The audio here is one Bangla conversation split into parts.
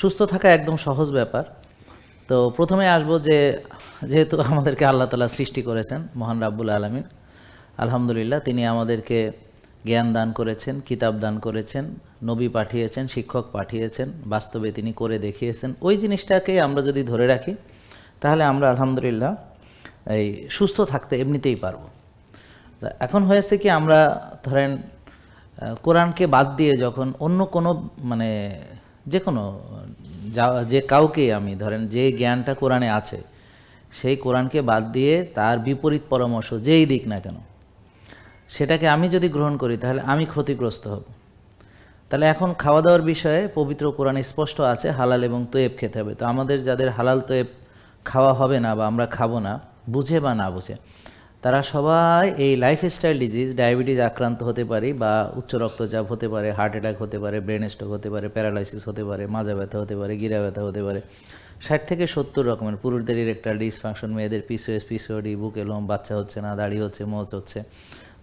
সুস্থ থাকা একদম সহজ ব্যাপার। তো প্রথমে আসবো যে যেহেতু আমাদেরকে আল্লাহ তাআলা সৃষ্টি করেছেন মহান রাব্বুল আলামিন, আলহামদুলিল্লাহ তিনি আমাদেরকে জ্ঞান দান করেছেন, কিতাব দান করেছেন, নবী পাঠিয়েছেন, শিক্ষক পাঠিয়েছেন, বাস্তবে তিনি করে দেখিয়েছেন। ওই জিনিসটাকে আমরা যদি ধরে রাখি তাহলে আমরা আলহামদুলিল্লাহ এই সুস্থ থাকতে এমনিতেই পারবো। এখন হয়েছে কি, আমরা ধরেন কোরআনকে বাদ দিয়ে যখন অন্য কোনো মানে যে কোনো যে কাউকে আমি ধরেন যে জ্ঞানটা কোরআনে আছে সেই কোরআনকে বাদ দিয়ে তার বিপরীত পরামর্শ যেই দিক না কেন সেটাকে আমি যদি গ্রহণ করি তাহলে আমি ক্ষতিগ্রস্ত হব। তাহলে এখন খাওয়া দাওয়ার বিষয়ে পবিত্র কোরআনে স্পষ্ট আছে হালাল এবং তৈব খেতে হবে। তো আমাদের যাদের হালাল তৈব খাওয়া হবে না বা আমরা খাবো না, বুঝে বা না বুঝে, তারা সবাই এই লাইফস্টাইল ডিজিজ, ডায়াবেটিস আক্রান্ত হতে পারে বা উচ্চ রক্তচাপ হতে পারে, হার্ট অ্যাটাক হতে পারে, ব্রেন স্ট্রোক হতে পারে, প্যারালাইসিস হতে পারে, মাজা ব্যথা হতে পারে, গিরা ব্যথা হতে পারে, 60 থেকে 70 রকমের, পুরুষদের ইরেকটাইল ডিসফাংশন, মেয়েদের পিসিওএস, পিসিওডি, বুকে লোম, বাচ্চা হচ্ছে না, দাড়ি হচ্ছে, মোচ হচ্ছে,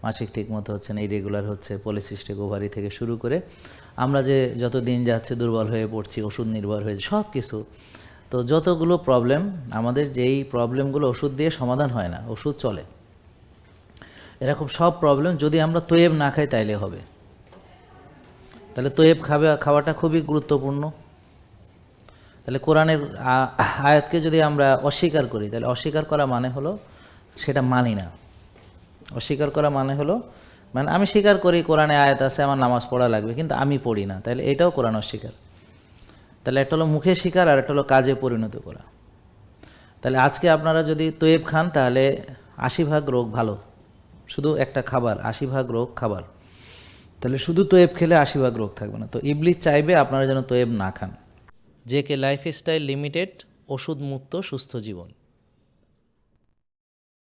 মাসিক ঠিক মতো হচ্ছে না, ইরেগুলার হচ্ছে, পলিসিস্টিক ওভারি থেকে শুরু করে আমরা যে যত দিন যাচ্ছে দুর্বল হয়ে পড়ছি, ওষুধ নির্ভর হয়ে সব কিছু। তো যতগুলো প্রবলেম, আমাদের যেই প্রবলেমগুলো ওষুধ দিয়ে সমাধান হয় না, ওষুধ চলে, এরকম সব প্রবলেম যদি আমরা তৈব না খাই তাইলে হবে। তাহলে তৈব খাওয়াটা খুবই গুরুত্বপূর্ণ। তাহলে কোরআনের আয়াতকে যদি আমরা অস্বীকার করি তাহলে অস্বীকার করা মানে হলো সেটা মানি না। অস্বীকার করা মানে হলো মানে আমি স্বীকার করি কোরআনে আয়াত আছে, আমার নামাজ পড়া লাগবে, কিন্তু আমি পড়ি না, তাহলে এটাও কোরআন অস্বীকার। তাহলে একটা হলো মুখে স্বীকার আর একটা হলো কাজে পরিণত করা। তাহলে আজকে আপনারা যদি তৈব খান তাহলে 80% রোগ ভালো, শুধু একটা খাবার 80% রোগ খাবার, তাহলে শুধু তৈব খেলে 80% রোগ থাকবে না। তো ইবলিস চাইবে আপনারা যেন তৈব না খান। জেকে লাইফস্টাইল লিমিটেড, ওষুধ মুক্ত সুস্থ জীবন।